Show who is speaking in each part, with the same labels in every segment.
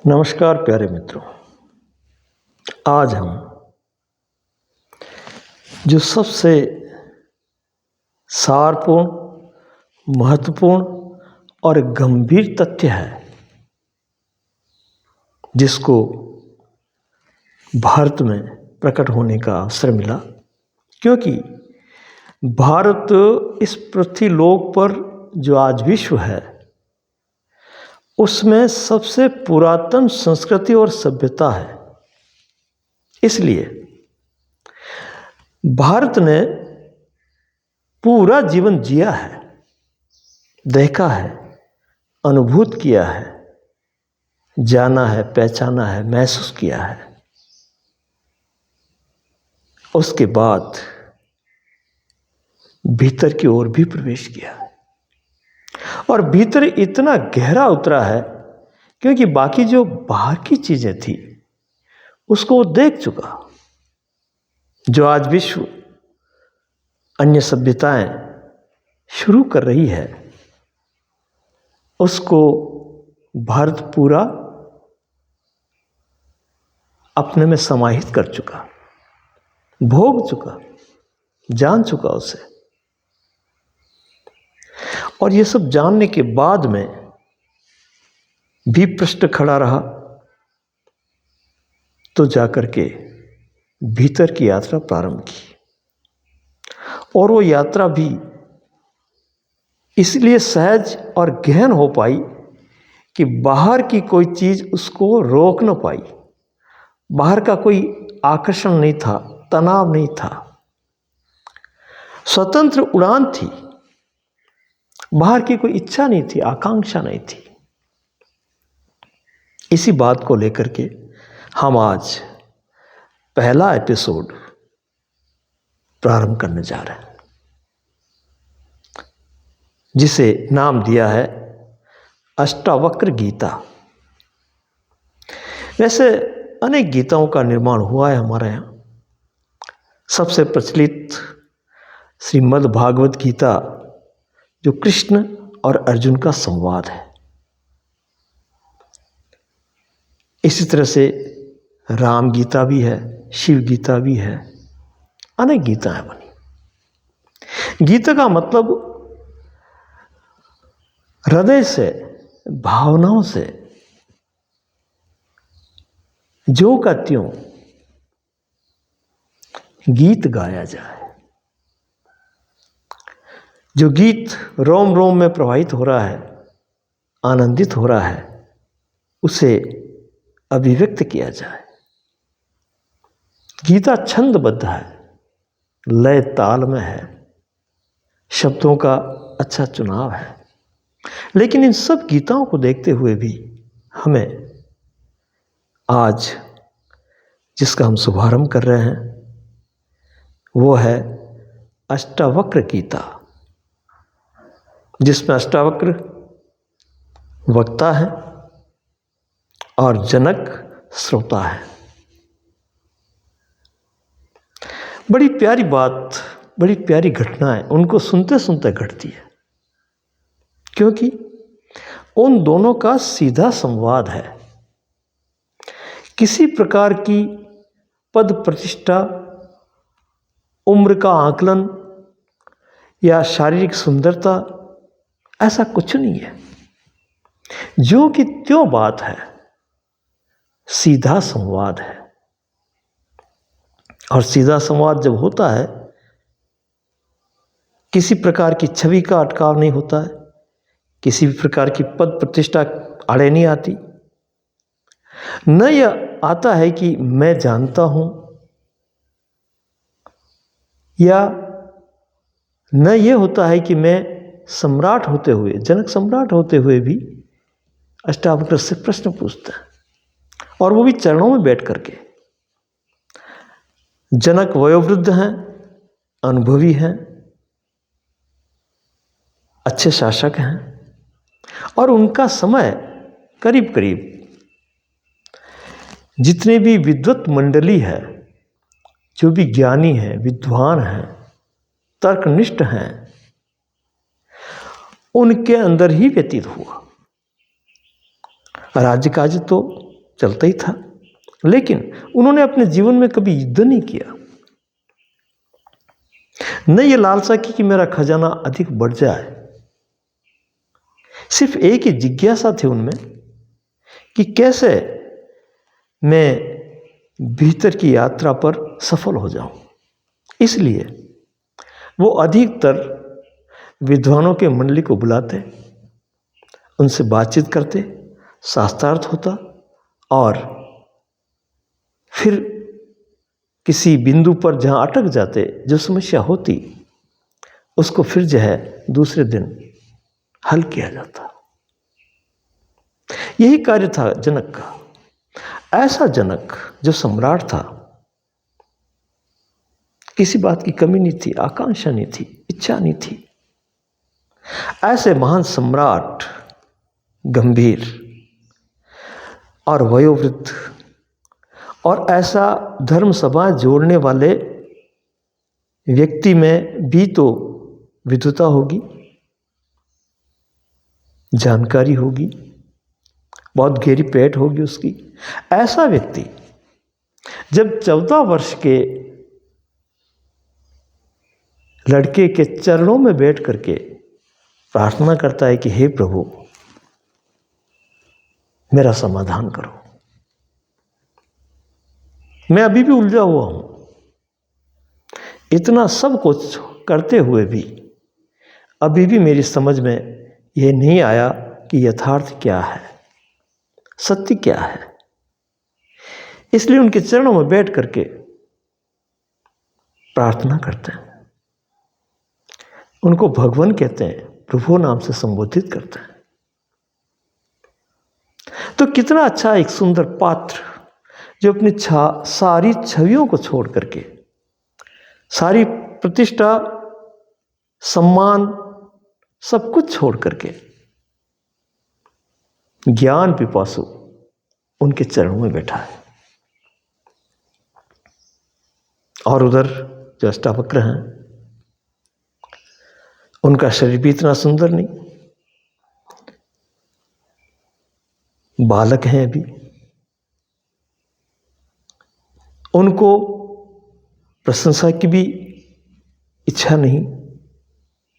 Speaker 1: नमस्कार प्यारे मित्रों। आज हम जो सबसे सारपूर्ण, महत्वपूर्ण और गंभीर तथ्य है जिसको भारत में प्रकट होने का अवसर मिला, क्योंकि भारत इस पृथ्वीलोक पर जो आज विश्व है उसमें सबसे पुरातन संस्कृति और सभ्यता है। इसलिए भारत ने पूरा जीवन जिया है, देखा है, अनुभूत किया है, जाना है, पहचाना है, महसूस किया है। उसके बाद भीतर की ओर भी प्रवेश किया है और भीतर इतना गहरा उतरा है क्योंकि बाकी जो बाहर की चीजें थी उसको वो देख चुका। जो आज विश्व अन्य सभ्यताएं शुरू कर रही है उसको भारत पूरा अपने में समाहित कर चुका, भोग चुका, जान चुका उसे। और ये सब जानने के बाद में भी प्रश्न खड़ा रहा तो जाकर के भीतर की यात्रा प्रारंभ की। और वो यात्रा भी इसलिए सहज और गहन हो पाई कि बाहर की कोई चीज उसको रोक न पाई। बाहर का कोई आकर्षण नहीं था, तनाव नहीं था, स्वतंत्र उड़ान थी। बाहर की कोई इच्छा नहीं थी, आकांक्षा नहीं थी। इसी बात को लेकर के हम आज पहला एपिसोड प्रारंभ करने जा रहे हैं, जिसे नाम दिया है अष्टावक्र गीता। वैसे अनेक गीताओं का निर्माण हुआ है हमारे यहाँ। सबसे प्रचलित श्रीमद् भागवत गीता जो कृष्ण और अर्जुन का संवाद है। इसी तरह से राम गीता भी है, शिव गीता भी है, अनेक गीताएं बनी। गीता का मतलब हृदय से, भावनाओं से जो का त्यों गीत गाया जाए। जो गीत रोम रोम में प्रवाहित हो रहा है, आनंदित हो रहा है, उसे अभिव्यक्त किया जाए। गीता छंदबद्ध है, लय ताल में है, शब्दों का अच्छा चुनाव है। लेकिन इन सब गीताओं को देखते हुए भी हमें आज जिसका हम शुभारंभ कर रहे हैं वो है अष्टावक्र गीता, जिसमें अष्टावक्र वक्ता है और जनक श्रोता है। बड़ी प्यारी बात, बड़ी प्यारी घटनाएं उनको सुनते सुनते घटती है, क्योंकि उन दोनों का सीधा संवाद है। किसी प्रकार की पद प्रतिष्ठा, उम्र का आकलन या शारीरिक सुंदरता, ऐसा कुछ नहीं है। जो कि त्यों बात है, सीधा संवाद है। और सीधा संवाद जब होता है, किसी प्रकार की छवि का अटकाव नहीं होता है, किसी भी प्रकार की पद प्रतिष्ठा आड़े नहीं आती। न यह आता है कि मैं जानता हूं, या न यह होता है कि मैं सम्राट होते हुए, जनक सम्राट होते हुए भी अष्टावक्र से प्रश्न पूछता है, और वो भी चरणों में बैठ करके। जनक वयोवृद्ध हैं, अनुभवी हैं, अच्छे शासक हैं, और उनका समय करीब करीब जितने भी विद्वत मंडली है, जो भी ज्ञानी हैं, विद्वान हैं, तर्कनिष्ठ हैं, उनके अंदर ही व्यतीत हुआ। राज्य काज तो चलता ही था, लेकिन उन्होंने अपने जीवन में कभी युद्ध नहीं किया। न ये लालसा की कि मेरा खजाना अधिक बढ़ जाए। सिर्फ एक ही जिज्ञासा थी उनमें कि कैसे मैं भीतर की यात्रा पर सफल हो जाऊं। इसलिए वो अधिकतर विद्वानों के मंडली को बुलाते, उनसे बातचीत करते, शास्त्रार्थ होता और फिर किसी बिंदु पर जहां अटक जाते, जो समस्या होती, उसको फिर जो है दूसरे दिन हल किया जाता। यही कार्य था जनक का। ऐसा जनक जो सम्राट था, किसी बात की कमी नहीं थी, आकांक्षा नहीं थी, इच्छा नहीं थी। ऐसे महान सम्राट, गंभीर और वयोवृद्ध, और ऐसा धर्म सभा जोड़ने वाले व्यक्ति में भी तो विद्वता होगी, जानकारी होगी, बहुत गहरी पेट होगी उसकी। ऐसा व्यक्ति जब 14 वर्ष के लड़के के चरणों में बैठ करके प्रार्थना करता है कि हे प्रभु, मेरा समाधान करो, मैं अभी भी उलझा हुआ हूं, इतना सब कुछ करते हुए भी अभी भी मेरी समझ में यह नहीं आया कि यथार्थ क्या है, सत्य क्या है। इसलिए उनके चरणों में बैठ करके प्रार्थना करते हैं, उनको भगवान कहते हैं, प्रभु नाम से संबोधित करते हैं। तो कितना अच्छा एक सुंदर पात्र जो अपनी सारी छवियों को छोड़ करके, सारी प्रतिष्ठा, सम्मान, सब कुछ छोड़ करके ज्ञान पिपासु उनके चरणों में बैठा है। और उधर जो अष्टावक्र हैं, उनका शरीर भी इतना सुंदर नहीं, बालक हैं अभी, उनको प्रशंसा की भी इच्छा नहीं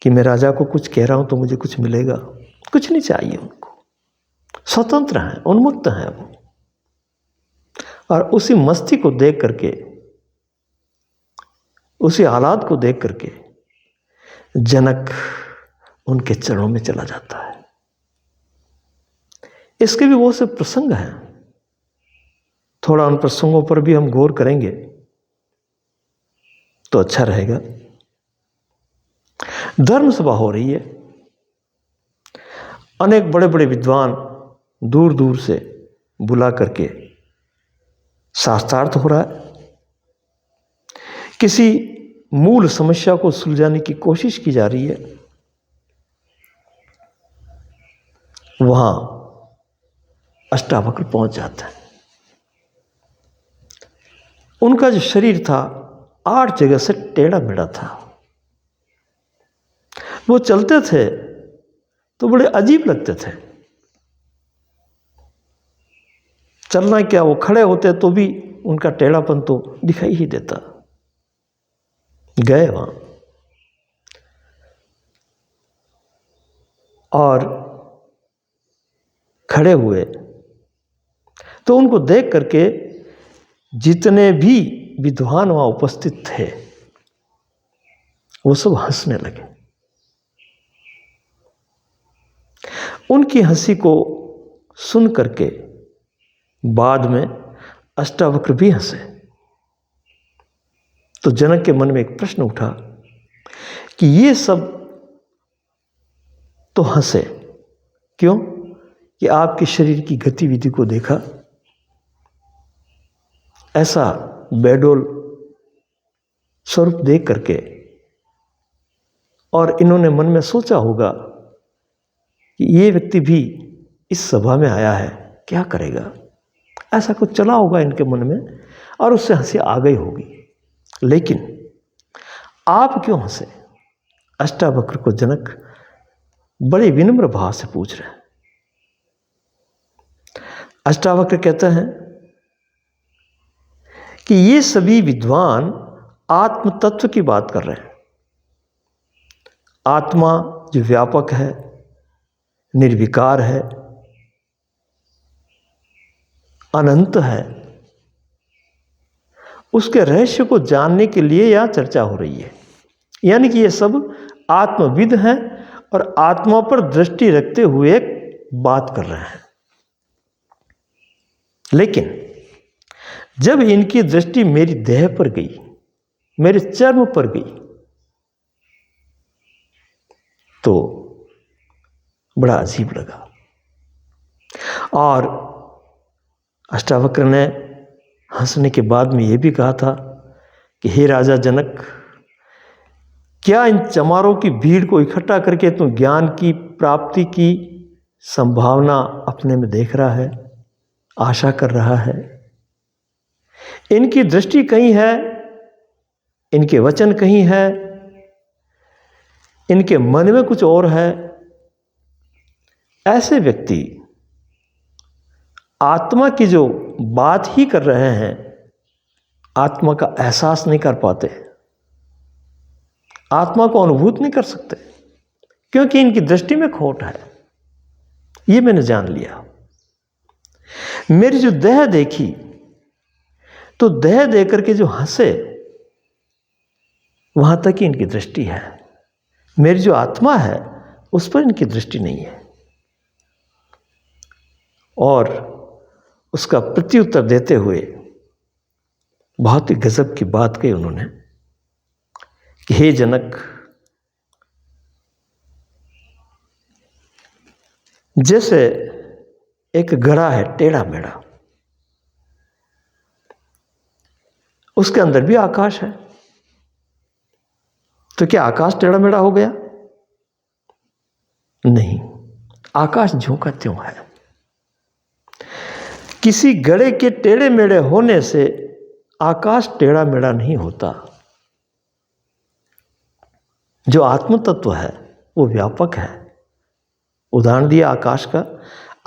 Speaker 1: कि मैं राजा को कुछ कह रहा हूं तो मुझे कुछ मिलेगा, कुछ नहीं चाहिए उनको। स्वतंत्र हैं, उन्मुक्त हैं वो। और उसी मस्ती को देख करके, उसी हालात को देख करके जनक उनके चरणों में चला जाता है। इसके भी बहुत से प्रसंग हैं, थोड़ा उन प्रसंगों पर भी हम गौर करेंगे तो अच्छा रहेगा। धर्म सभा हो रही है, अनेक बड़े बड़े विद्वान दूर दूर से बुला करके शास्त्रार्थ हो रहा है, किसी मूल समस्या को सुलझाने की कोशिश की जा रही है। वहां अष्टावक्र पहुंच जाते हैं। उनका जो शरीर था 8 जगह से टेढ़ा मेढ़ा था। वो चलते थे तो बड़े अजीब लगते थे। चलना क्या, वो खड़े होते तो भी उनका टेढ़ापन तो दिखाई ही देता। गए वहां और खड़े हुए तो उनको देख करके जितने भी विद्वान वहां उपस्थित थे वो सब हंसने लगे। उनकी हंसी को सुन करके बाद में अष्टावक्र भी हंसे। तो जनक के मन में एक प्रश्न उठा कि ये सब तो हंसे क्यों? कि आपके शरीर की गतिविधि को देखा, ऐसा बेडोल स्वरूप देख करके, और इन्होंने मन में सोचा होगा कि ये व्यक्ति भी इस सभा में आया है, क्या करेगा, ऐसा कुछ चला होगा इनके मन में और उससे हंसी आ गई होगी। लेकिन आप क्यों हंसे? अष्टावक्र को जनक बड़े विनम्र भाव से पूछ रहे हैं। अष्टावक्र कहते हैं कि ये सभी विद्वान आत्म तत्व की बात कर रहे हैं। आत्मा जो व्यापक है, निर्विकार है, अनंत है, उसके रहस्य को जानने के लिए यह चर्चा हो रही है। यानी कि ये सब आत्मविद हैं और आत्मा पर दृष्टि रखते हुए बात कर रहे हैं। लेकिन जब इनकी दृष्टि मेरी देह पर गई, मेरे चर्म पर गई, तो बड़ा अजीब लगा। और अष्टावक्र ने हंसने के बाद में यह भी कहा था कि हे राजा जनक, क्या इन चमारों की भीड़ को इकट्ठा करके तू ज्ञान की प्राप्ति की संभावना अपने में देख रहा है, आशा कर रहा है? इनकी दृष्टि कहीं है, इनके वचन कहीं है, इनके मन में कुछ और है। ऐसे व्यक्ति आत्मा की जो बात ही कर रहे हैं, आत्मा का एहसास नहीं कर पाते, आत्मा को अनुभूत नहीं कर सकते, क्योंकि इनकी दृष्टि में खोट है। ये मैंने जान लिया। मेरी जो देह देखी, तो देह देख करके जो हंसे, वहां तक ही इनकी दृष्टि है। मेरी जो आत्मा है, उस पर इनकी दृष्टि नहीं है। और उसका प्रत्युत्तर देते हुए बहुत ही गजब की बात कही उन्होंने कि हे जनक, जैसे एक घड़ा है टेढ़ा मेढ़ा, उसके अंदर भी आकाश है, तो क्या आकाश टेढ़ा मेढ़ा हो गया? नहीं, आकाश ज्यों का त्यों है। किसी घड़े के टेढ़े मेढ़े होने से आकाश टेढ़ा मेढ़ा नहीं होता। जो आत्म तत्व है वो व्यापक है। उदाहरण दिया आकाश का,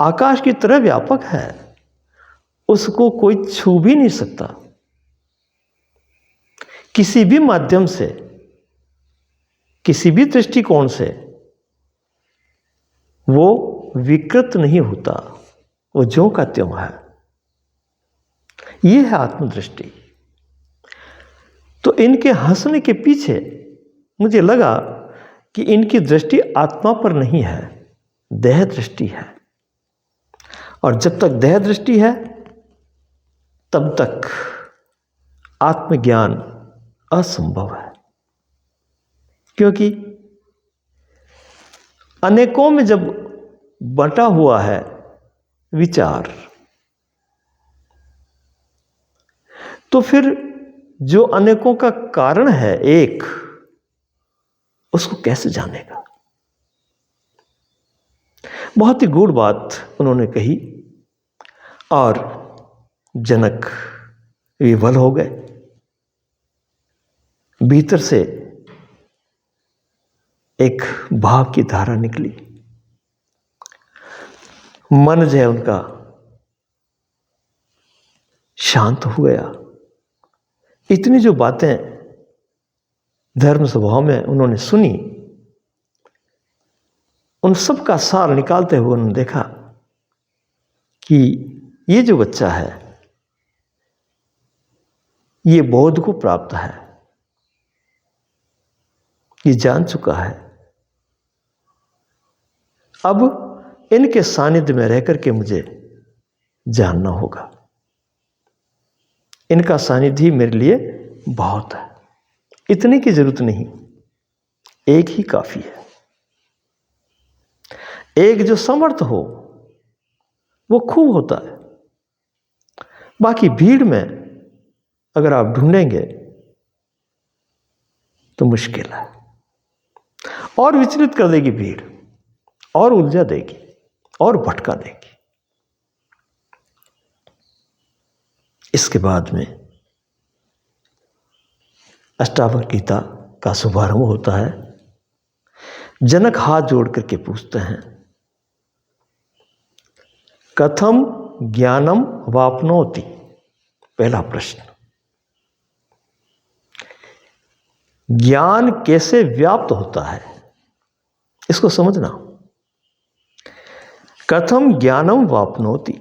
Speaker 1: आकाश की तरह व्यापक है, उसको कोई छू भी नहीं सकता। किसी भी माध्यम से, किसी भी दृष्टिकोण से वो विकृत नहीं होता, वो ज्यों का त्यों है। ये है आत्मदृष्टि। तो इनके हंसने के पीछे मुझे लगा कि इनकी दृष्टि आत्मा पर नहीं है, देह दृष्टि है। और जब तक देह दृष्टि है, तब तक आत्मज्ञान असंभव है। क्योंकि अनेकों में जब बंटा हुआ है विचार, तो फिर जो अनेकों का कारण है एक, उसको कैसे जानेगा? बहुत ही गूढ़ बात उन्होंने कही और जनक विवल हो गए। भीतर से एक भाव की धारा निकली। मन जो है उनका शांत हो गया। इतनी जो बातें धर्म स्वभाव में उन्होंने सुनी, उन सब का सार निकालते हुए उन्होंने देखा कि ये जो बच्चा है, ये बोध को प्राप्त है, ये जान चुका है। अब इनके सानिध्य में रह करके मुझे जानना होगा। इनका सानिध्य मेरे लिए बहुत है, इतने की जरूरत नहीं, एक ही काफी है। एक जो समर्थ हो वो खूब होता है। बाकी भीड़ में अगर आप ढूंढेंगे तो मुश्किल है, और विचलित कर देगी भीड़, और उलझा देगी, और भटका देगी। इसके बाद में अष्टावक्र गीता का शुभारंभ होता है। जनक हाथ जोड़ करके पूछते हैं, कथम ज्ञानम वाप्नोति। पहला प्रश्न, ज्ञान कैसे व्याप्त होता है, इसको समझना। कथम ज्ञानम वाप्नोति,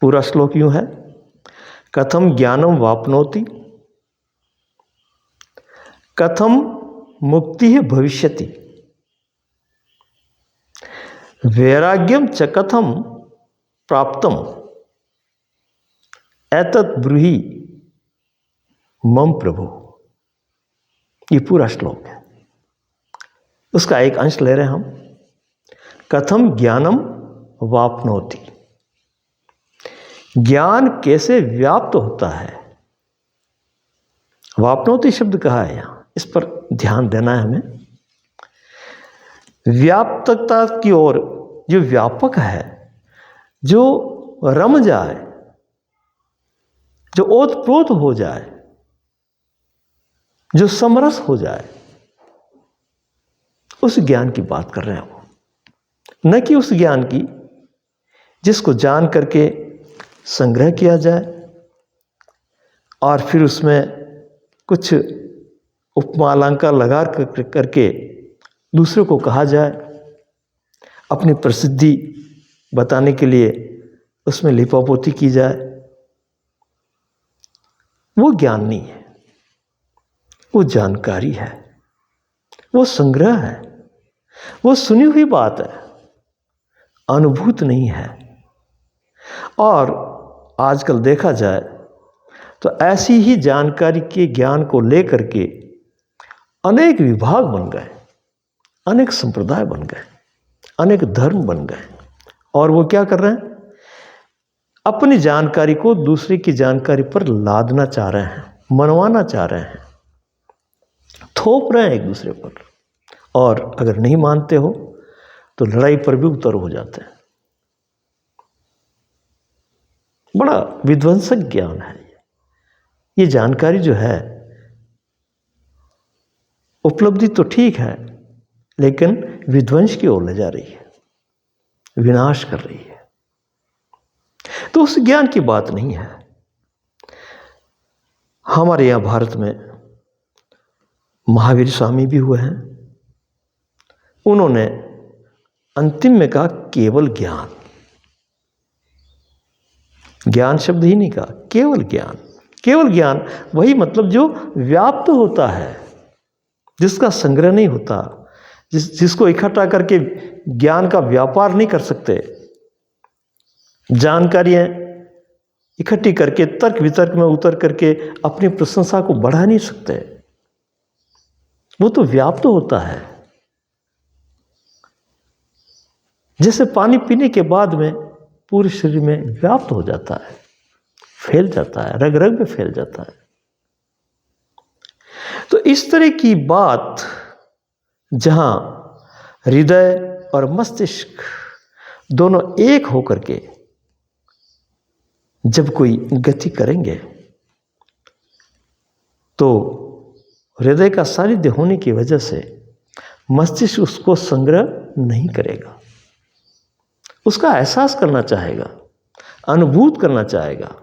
Speaker 1: पूरा श्लोक यूं है, कथम ज्ञानम वाप्नोति, कथम मुक्ति भविष्यति, वैराग्यम च कथम प्राप्तम, एतत् ब्रूहि मम प्रभु। ये पूरा श्लोक है, उसका एक अंश ले रहे हैं हम। कथम ज्ञानम वाप्नोति, ज्ञान कैसे व्याप्त होता है। वाप्नोति शब्द कहा है यहां, इस पर ध्यान देना है हमें। व्यापकता की ओर, जो व्यापक है, जो रम जाए, जो ओतप्रोत हो जाए, जो समरस हो जाए, उस ज्ञान की बात कर रहे हैं वो, न कि उस ज्ञान की जिसको जान करके संग्रह किया जाए और फिर उसमें कुछ उपमा अलंकार लगा करके दूसरे को कहा जाए, अपनी प्रसिद्धि बताने के लिए उसमें लिपापोती की जाए। वो ज्ञान नहीं है, वो जानकारी है, वो संग्रह है, वो सुनी हुई बात है, अनुभूत नहीं है। और आजकल देखा जाए तो ऐसी ही जानकारी के ज्ञान को लेकर के अनेक विभाग बन गए, अनेक संप्रदाय बन गए, अनेक धर्म बन गए। और वो क्या कर रहे हैं, अपनी जानकारी को दूसरे की जानकारी पर लादना चाह रहे हैं, मनवाना चाह रहे हैं, थोप रहे हैं एक दूसरे पर। और अगर नहीं मानते हो तो लड़ाई पर भी उतर हो जाते हैं। बड़ा विध्वंसक ज्ञान है ये जानकारी जो है। उपलब्धि तो ठीक है, लेकिन विध्वंस की ओर ले जा रही है, विनाश कर रही है। तो उस ज्ञान की बात नहीं है। हमारे यहां भारत में महावीर स्वामी भी हुए हैं, उन्होंने अंतिम में कहा केवल ज्ञान। ज्ञान शब्द ही नहीं कहा, केवल ज्ञान। केवल ज्ञान वही मतलब जो व्याप्त होता है, जिसका संग्रह नहीं होता, जिसको इकट्ठा करके ज्ञान का व्यापार नहीं कर सकते। जानकारियां इकट्ठी करके तर्क वितर्क में उतर करके अपनी प्रशंसा को बढ़ा नहीं सकते। वो तो व्याप्त होता है। जैसे पानी पीने के बाद में पूरे शरीर में व्याप्त हो जाता है, फैल जाता है, रग रग में फैल जाता है। तो इस तरह की बात जहां हृदय और मस्तिष्क दोनों एक होकर के जब कोई गति करेंगे तो हृदय का सानिध्य होने की वजह से मस्तिष्क उसको संग्रह नहीं करेगा, उसका एहसास करना चाहेगा, अनुभूत करना चाहेगा।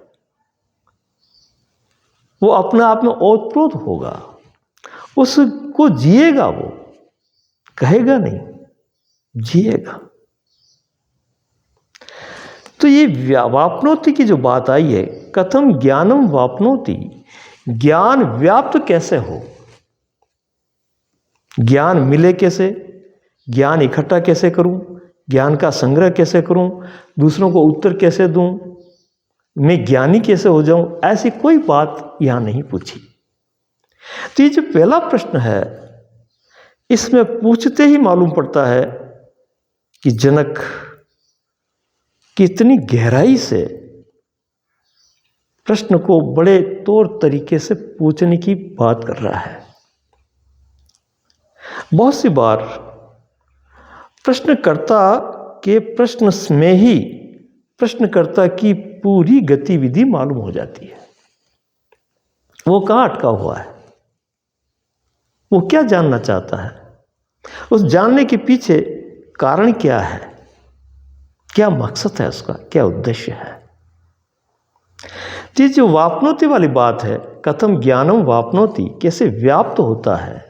Speaker 1: वो अपने आप में ओतप्रोत होगा, उसको जिएगा, वो कहेगा नहीं, जिएगा। तो ये वाप्नोति की जो बात आई है, कथम ज्ञानम वाप्नोति, ज्ञान व्याप्त कैसे हो, ज्ञान मिले कैसे, ज्ञान इकट्ठा कैसे करूं, ज्ञान का संग्रह कैसे करूं, दूसरों को उत्तर कैसे दूं, मैं ज्ञानी कैसे हो जाऊं, ऐसी कोई बात यहां नहीं पूछी। तो ये जो पहला प्रश्न है, इसमें पूछते ही मालूम पड़ता है कि जनक कितनी गहराई से प्रश्न को बड़े तौर तरीके से पूछने की बात कर रहा है। बहुत सी बार प्रश्नकर्ता के प्रश्न में ही प्रश्नकर्ता की पूरी गतिविधि मालूम हो जाती है। वो कहाँ अटका हुआ है, वो क्या जानना चाहता है, उस जानने के पीछे कारण क्या है, क्या मकसद है उसका, क्या उद्देश्य है। ये जो वापनोति वाली बात है, कथम ज्ञानम वापनोति, कैसे व्याप्त होता है,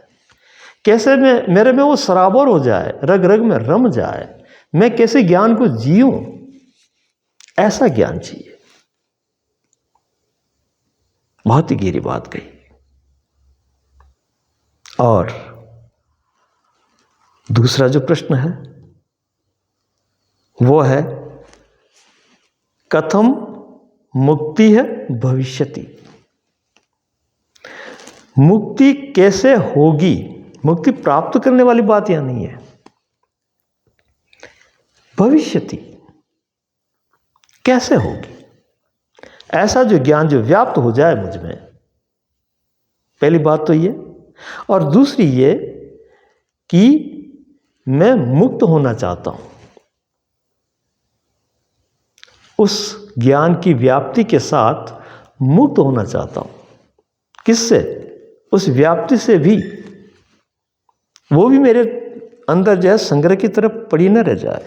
Speaker 1: कैसे मेरे में वो सराबर हो जाए, रग रग में रम जाए, मैं कैसे ज्ञान को जीऊं, ऐसा ज्ञान चाहिए। बहुत ही गहरी बात कही। और दूसरा जो प्रश्न है वो है कथम मुक्ति है भविष्यति, मुक्ति कैसे होगी। मुक्ति प्राप्त करने वाली बात यहां नहीं है, भविष्यति कैसे होगी। ऐसा जो ज्ञान जो व्याप्त हो जाए मुझ में, पहली बात तो ये। और दूसरी ये कि मैं मुक्त होना चाहता हूं, उस ज्ञान की व्याप्ति के साथ मुक्त होना चाहता हूं। किससे? उस व्याप्ति से भी, वो भी मेरे अंदर जो है संग्रह की तरफ पड़ी न रह जाए,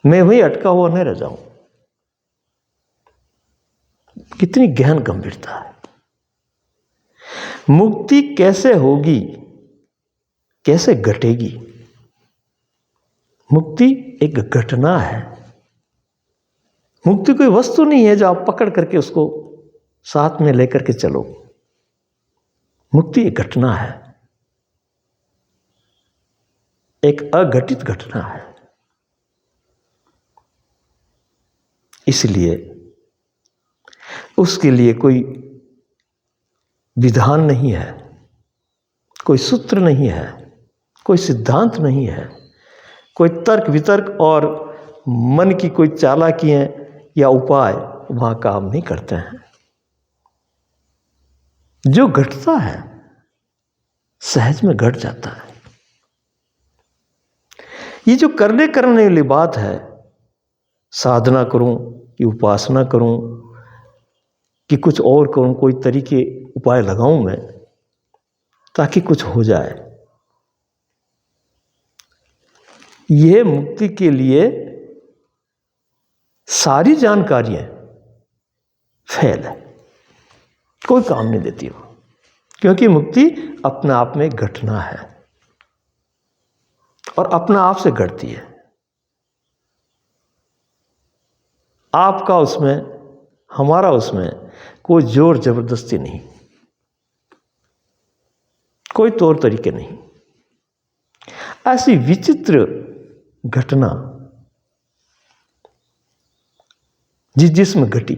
Speaker 1: मैं वही अटका हुआ न रह जाऊं। कितनी गहन गंभीरता है। मुक्ति कैसे होगी, कैसे घटेगी। मुक्ति एक घटना है। मुक्ति कोई वस्तु नहीं है जो आप पकड़ करके उसको साथ में लेकर के चलो। मुक्ति एक घटना है, एक अघटित घटना है। इसलिए उसके लिए कोई विधान नहीं है, कोई सूत्र नहीं है, कोई सिद्धांत नहीं है, कोई तर्क वितर्क और मन की कोई चालाकियां या उपाय वहां काम नहीं करते हैं। जो घटता है सहज में घट जाता है। ये जो करने वाली बात है, साधना करूं कि उपासना करूं कि कुछ और करूं, कोई तरीके उपाय लगाऊं मैं ताकि कुछ हो जाए, यह मुक्ति के लिए सारी जानकारियां फेल है, कोई काम नहीं देती वो। क्योंकि मुक्ति अपने आप में घटना है और अपना आप से घटती है। आपका उसमें, हमारा उसमें कोई जोर जबरदस्ती नहीं, कोई तौर तरीके नहीं। ऐसी विचित्र घटना जिसमें घटी,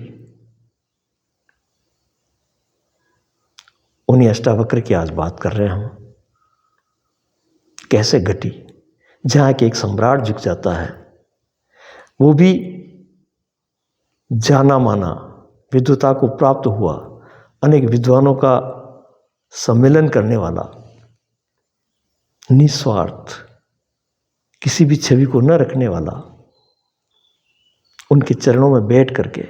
Speaker 1: उन्हीं अष्टावक्र की आज बात कर रहे हैं हम। कैसे घटी, जहां के एक सम्राट झुक जाता है, वो भी जाना माना, विद्वता को प्राप्त हुआ, अनेक विद्वानों का सम्मेलन करने वाला, निस्वार्थ, किसी भी छवि को न रखने वाला, उनके चरणों में बैठ करके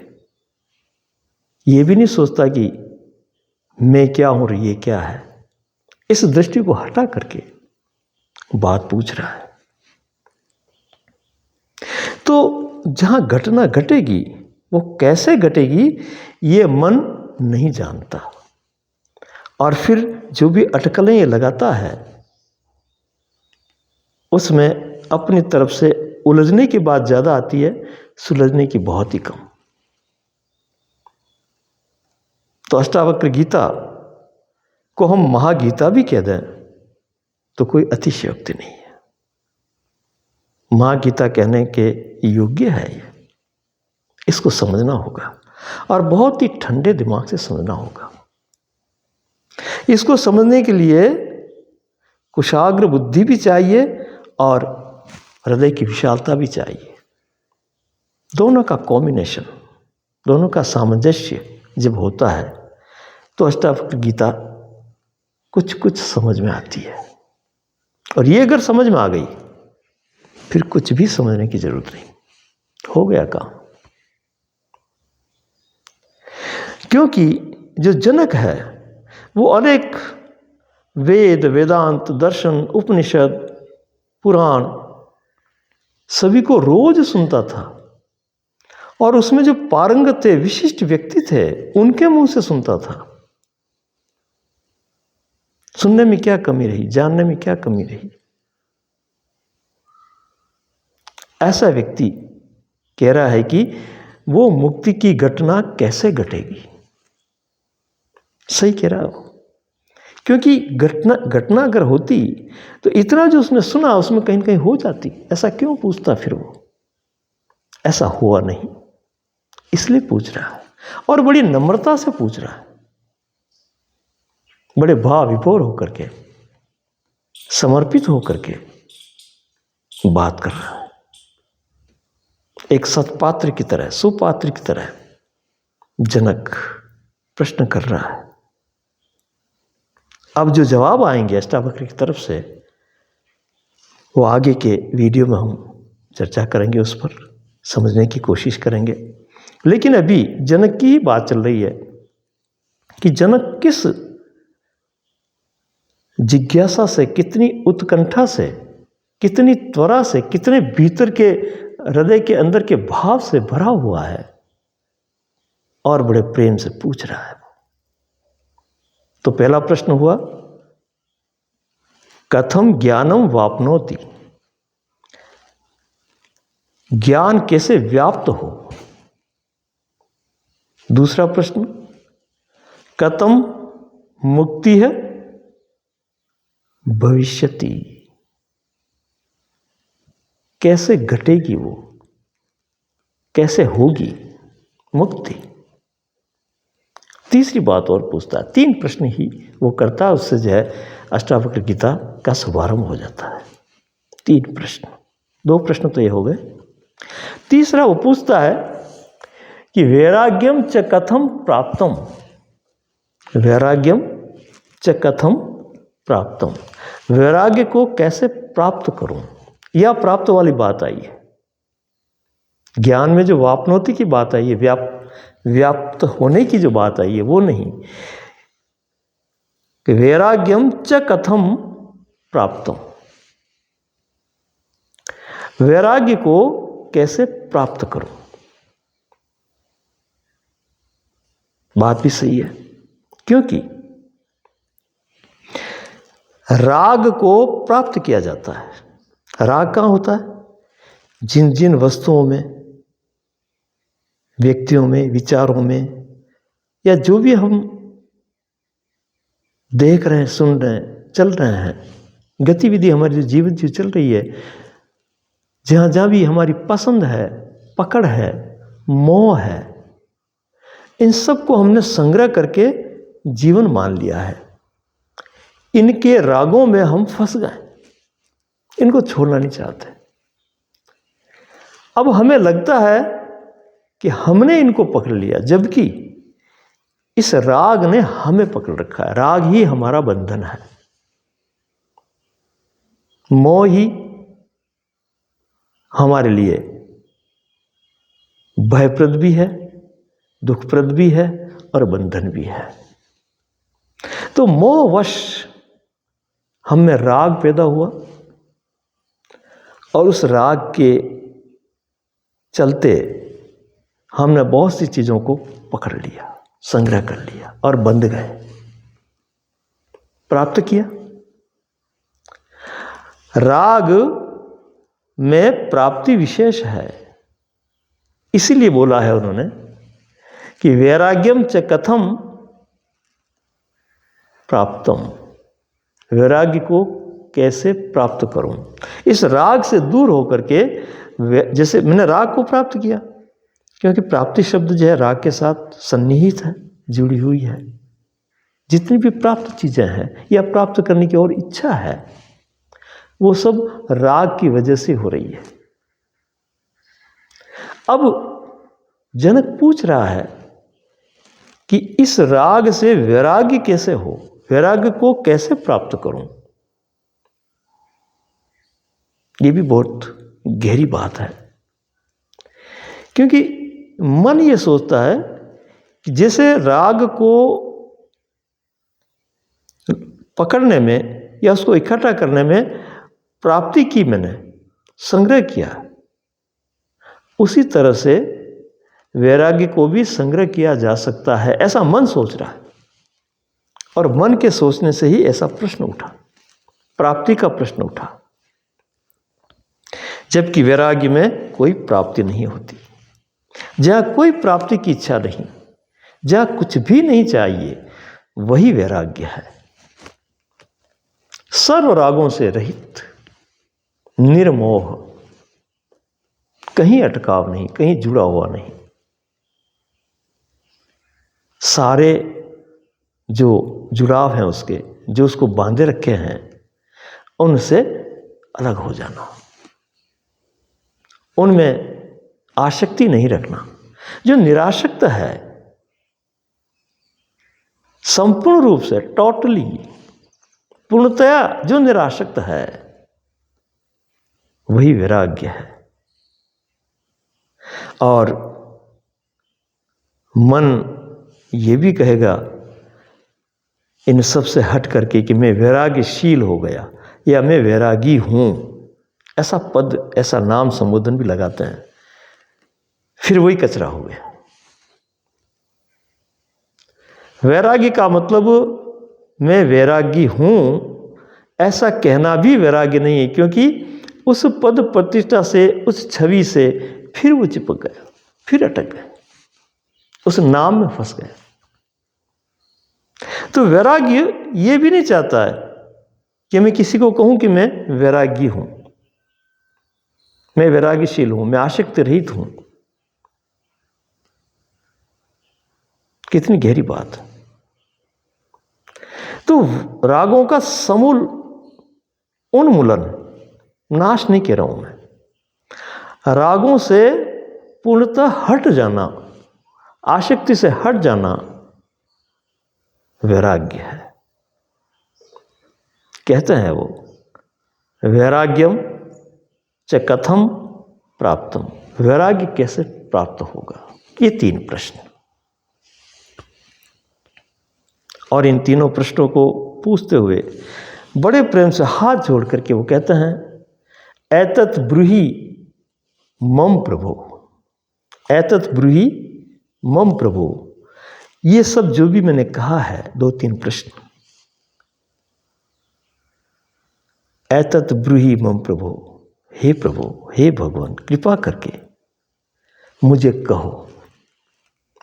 Speaker 1: ये भी नहीं सोचता कि मैं क्या हूं और ये क्या है, इस दृष्टि को हटा करके बात पूछ रहा है। तो जहां घटना घटेगी वो कैसे घटेगी ये मन नहीं जानता, और फिर जो भी अटकलें ये लगाता है उसमें अपनी तरफ से उलझने की बात ज़्यादा आती है, सुलझने की बहुत ही कम। तो अष्टावक्र गीता को हम महागीता भी कह दें तो कोई अतिशयोक्ति नहीं है। महागीता कहने के योग्य है ये, इसको समझना होगा और बहुत ही ठंडे दिमाग से समझना होगा। इसको समझने के लिए कुशाग्र बुद्धि भी चाहिए और हृदय की विशालता भी चाहिए। दोनों का कॉम्बिनेशन, दोनों का सामंजस्य जब होता है तो अष्टावक्र गीता कुछ कुछ समझ में आती है। और ये अगर समझ में आ गई फिर कुछ भी समझने की जरूरत नहीं, हो गया काम। क्योंकि जो जनक है वो अनेक वेद, वेदांत, दर्शन, उपनिषद, पुराण सभी को रोज सुनता था और उसमें जो पारंगत थे, विशिष्ट व्यक्ति थे, उनके मुंह से सुनता था। सुनने में क्या कमी रही, जानने में क्या कमी रही? ऐसा व्यक्ति कह रहा है कि वो मुक्ति की घटना कैसे घटेगी। सही कह रहा हो, क्योंकि घटना अगर होती तो इतना जो उसने सुना उसमें कहीं न कहीं हो जाती। ऐसा क्यों पूछता फिर वो? ऐसा हुआ नहीं, इसलिए पूछ रहा है और बड़ी नम्रता से पूछ रहा है, बड़े भाव विभोर होकर के, समर्पित होकर के बात कर रहा है। एक सत्पात्र की तरह, सुपात्र की तरह जनक प्रश्न कर रहा है। अब जो जवाब आएंगे अष्टावक्र की तरफ से, वो आगे के वीडियो में हम चर्चा करेंगे, उस पर समझने की कोशिश करेंगे। लेकिन अभी जनक की ही बात चल रही है कि जनक किस जिज्ञासा से, कितनी उत्कंठा से, कितनी त्वरा से, कितने भीतर के हृदय के अंदर के भाव से भरा हुआ है और बड़े प्रेम से पूछ रहा है। तो पहला प्रश्न हुआ, कथम ज्ञानम वापनोति, ज्ञान कैसे व्याप्त हो। दूसरा प्रश्न, कथम मुक्ति है भविष्यति, कैसे घटेगी वो, कैसे होगी मुक्ति। तीसरी बात और पूछता है। 3 प्रश्न ही वो करता है, उससे जो है अष्टावक्र गीता का शुभारंभ हो जाता है। 3 प्रश्न, 2 प्रश्न तो ये हो गए। तीसरा वो पूछता है कि वैराग्यम च कथम प्राप्तम, वैराग्यम च कथम प्राप्तम, वैराग्य को कैसे प्राप्त करूं। यह प्राप्त वाली बात आई है। ज्ञान में जो वापनोति की बात आई है, व्याप्त होने की जो बात आई है, वो नहीं कि वैराग्यम च कथम प्राप्तम, वैराग्य को कैसे प्राप्त करूं। बात भी सही है, क्योंकि राग को प्राप्त किया जाता है। राग कहाँ होता है? जिन जिन वस्तुओं में, व्यक्तियों में, विचारों में, या जो भी हम देख रहे हैं, सुन रहे हैं, चल रहे हैं, गतिविधि हमारी जो जीवन जो चल रही है, जहाँ जहाँ भी हमारी पसंद है, पकड़ है, मोह है, इन सब को हमने संग्रह करके जीवन मान लिया है। इनके रागों में हम फंस गए, इनको छोड़ना नहीं चाहते। अब हमें लगता है कि हमने इनको पकड़ लिया, जबकि इस राग ने हमें पकड़ रखा है। राग ही हमारा बंधन है, मोह ही हमारे लिए भयप्रद भी है, दुखप्रद भी है और बंधन भी है। तो मोहवश हम में राग पैदा हुआ और उस राग के चलते हमने बहुत सी चीजों को पकड़ लिया, संग्रह कर लिया और बंध गए। प्राप्त किया। राग में प्राप्ति विशेष है, इसीलिए बोला है उन्होंने कि वैराग्यम च कथम प्राप्तम, वैराग्य को कैसे प्राप्त करूं। इस राग से दूर होकर के, जैसे मैंने राग को प्राप्त किया, क्योंकि प्राप्ति शब्द जो है राग के साथ सन्निहित है, जुड़ी हुई है। जितनी भी प्राप्त चीजें हैं या प्राप्त करने की और इच्छा है, वो सब राग की वजह से हो रही है। अब जनक पूछ रहा है कि इस राग से वैराग्य कैसे हो, वैराग्य को कैसे प्राप्त करूं। ये भी बहुत गहरी बात है, क्योंकि मन ये सोचता है कि जैसे राग को पकड़ने में या उसको इकट्ठा करने में प्राप्ति की, मैंने संग्रह किया, उसी तरह से वैराग्य को भी संग्रह किया जा सकता है, ऐसा मन सोच रहा है। और मन के सोचने से ही ऐसा प्रश्न उठा, प्राप्ति का प्रश्न उठा, जबकि वैराग्य में कोई प्राप्ति नहीं होती। जहाँ कोई प्राप्ति की इच्छा नहीं, जहाँ कुछ भी नहीं चाहिए, वही वैराग्य है। सर्व रागों से रहित, निर्मोह, कहीं अटकाव नहीं, कहीं जुड़ा हुआ नहीं, सारे जो जुड़ाव हैं उसके, जो उसको बांधे रखे हैं, उनसे अलग हो जाना, उनमें आसक्ति नहीं रखना। जो निरासक्त है, संपूर्ण रूप से, टोटली, पूर्णतया जो निरासक्त है, वही वैराग्य है। और मन ये भी कहेगा इन सब से हट करके कि मैं वैराग्यशील हो गया या मैं वैरागी हूं, ऐसा पद, ऐसा नाम संबोधन भी लगाते हैं, फिर वही कचरा हो गया। वैरागी का मतलब मैं वैरागी हूं ऐसा कहना भी वैराग्य नहीं है, क्योंकि उस पद प्रतिष्ठा से, उस छवि से फिर वो चिपक गया, फिर अटक गया, उस नाम में फंस गया। तो वैराग्य ये भी नहीं चाहता है कि मैं किसी को कहूं कि मैं वैरागी हूं, मैं वैराग्यशील हूं, मैं आसक्ति रहित हूं। कितनी गहरी बात है। तो रागों का समूल उन्मूलन, नाश नहीं कह रहा हूं मैं, रागों से पूर्णतः हट जाना, आसक्ति से हट जाना वैराग्य है। कहते हैं वो, वैराग्यम च कथम प्राप्तम, वैराग्य कैसे प्राप्त होगा, ये 3 प्रश्न। और इन तीनों प्रश्नों को पूछते हुए बड़े प्रेम से हाथ जोड़ करके वो कहते हैं, एतत् ब्रूहि मम प्रभो, एतत् ब्रूहि मम प्रभो। ये सब जो भी मैंने कहा है, 2-3 प्रश्न, एतत् ब्रूहि मम प्रभो, हे प्रभु, हे भगवान, कृपा करके मुझे कहो,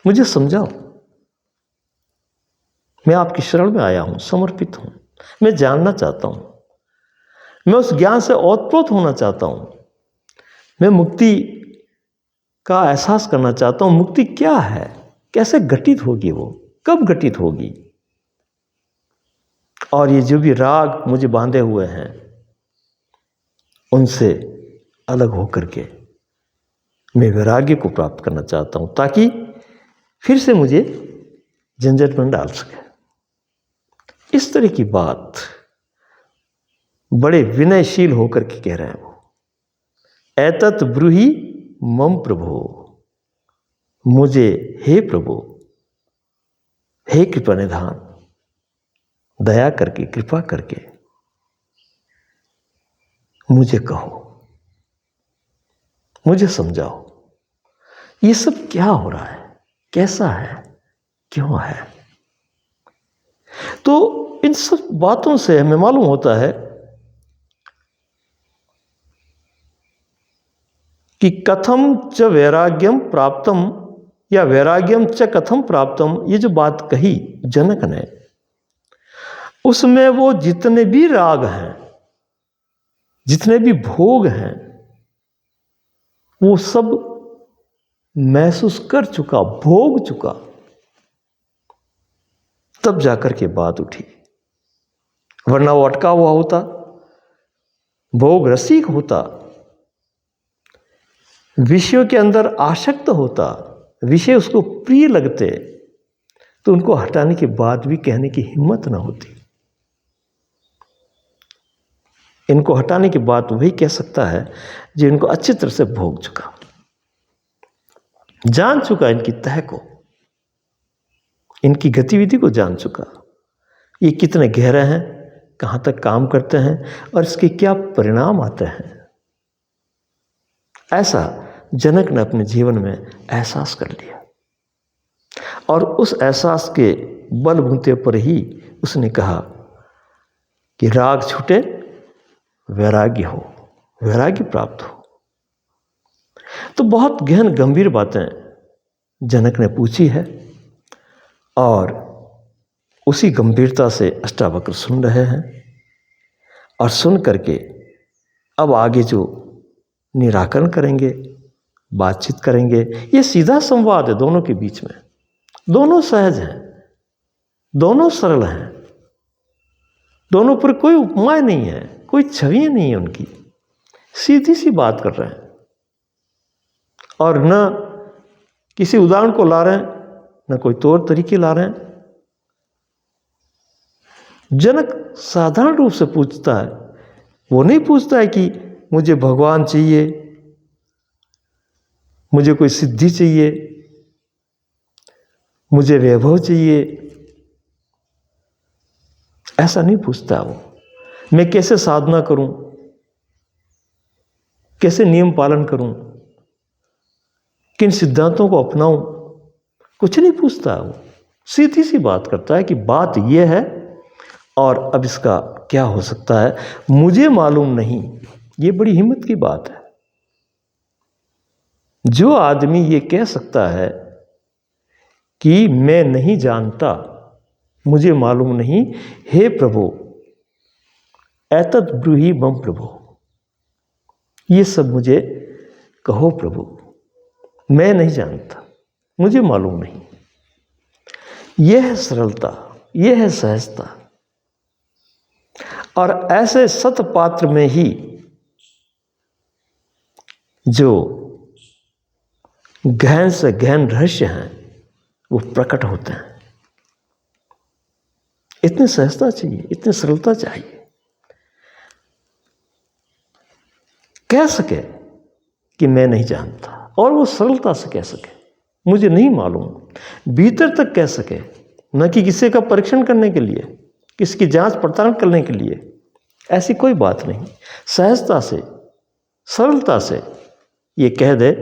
Speaker 1: मुझे समझाओ। मैं आपकी शरण में आया हूं, समर्पित हूं, मैं जानना चाहता हूं, मैं उस ज्ञान से ओतप्रोत होना चाहता हूं, मैं मुक्ति का एहसास करना चाहता हूं। मुक्ति क्या है, कैसे घटित होगी, वो कब घटित होगी, और ये जो भी राग मुझे बांधे हुए हैं, उनसे अलग होकर के मैं वैराग्य को प्राप्त करना चाहता हूं, ताकि फिर से मुझे झंझट में डाल सके। इस तरह की बात बड़े विनयशील होकर के कह रहे हैं वो, एतत् ब्रूहि मम प्रभो, मुझे, हे प्रभु, हे कृपा निधान, दया करके, कृपा करके मुझे कहो, मुझे समझाओ, ये सब क्या हो रहा है, कैसा है, क्यों है। तो इन सब बातों से हमें मालूम होता है कि कथम च वैराग्यम प्राप्तम, या वैराग्यम च कथम प्राप्तम, ये जो बात कही जनक ने, उसमें वो जितने भी राग हैं, जितने भी भोग हैं, वो सब महसूस कर चुका, भोग चुका, तब जाकर के बात उठी। वरना वो अटका हुआ होता, भोग रसिक होता, विषयों के अंदर आसक्त होता, विषय उसको प्रिय लगते, तो उनको हटाने के बाद भी कहने की हिम्मत ना होती। इनको हटाने के बाद वही कह सकता है जो इनको अच्छी तरह से भोग चुका, जान चुका इनकी तह को, इनकी गतिविधि को जान चुका, ये कितने गहरे हैं, कहाँ तक काम करते हैं और इसके क्या परिणाम आते हैं। ऐसा जनक ने अपने जीवन में एहसास कर लिया और उस एहसास के बलबूते पर ही उसने कहा कि राग छूटे वैराग्य हो, वैराग्य प्राप्त हो। तो बहुत गहन गंभीर बातें जनक ने पूछी है और उसी गंभीरता से अष्टावक्र सुन रहे हैं और सुन करके अब आगे जो निराकरण करेंगे, बातचीत करेंगे। ये सीधा संवाद है दोनों के बीच में, दोनों सहज हैं, दोनों सरल हैं, दोनों पर कोई उपमाएं नहीं है, कोई छवियां नहीं है उनकी, सीधी सी बात कर रहे हैं और न किसी उदाहरण को ला रहे हैं, न कोई तौर तरीके ला रहे हैं। जनक साधारण रूप से पूछता है, वो नहीं पूछता है कि मुझे भगवान चाहिए, मुझे कोई सिद्धि चाहिए, मुझे वैभव चाहिए, ऐसा नहीं पूछता वो। मैं कैसे साधना करूं, कैसे नियम पालन करूं, किन सिद्धांतों को अपनाऊं, कुछ नहीं पूछता वो। सीधी सी बात करता है कि बात यह है और अब इसका क्या हो सकता है मुझे मालूम नहीं। ये बड़ी हिम्मत की बात है। जो आदमी ये कह सकता है कि मैं नहीं जानता, मुझे मालूम नहीं, हे प्रभु एतत् ब्रूहि मम प्रभु, ये सब मुझे कहो प्रभु, मैं नहीं जानता, मुझे मालूम नहीं। यह है सरलता, यह है सहजता। और ऐसे सतपात्र में ही जो गहन से गहन रहस्य हैं वो प्रकट होते हैं। इतनी सहजता चाहिए, इतनी सरलता चाहिए, कह सके कि मैं नहीं जानता और वो सरलता से कह सके मुझे नहीं मालूम, भीतर तक कह सके, न कि किसी का परीक्षण करने के लिए, किसी की जांच पड़ताल करने के लिए। ऐसी कोई बात नहीं, सहजता से सरलता से ये कह दे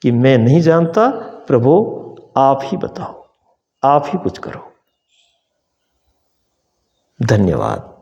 Speaker 1: कि मैं नहीं जानता प्रभु, आप ही बताओ, आप ही कुछ करो। धन्यवाद।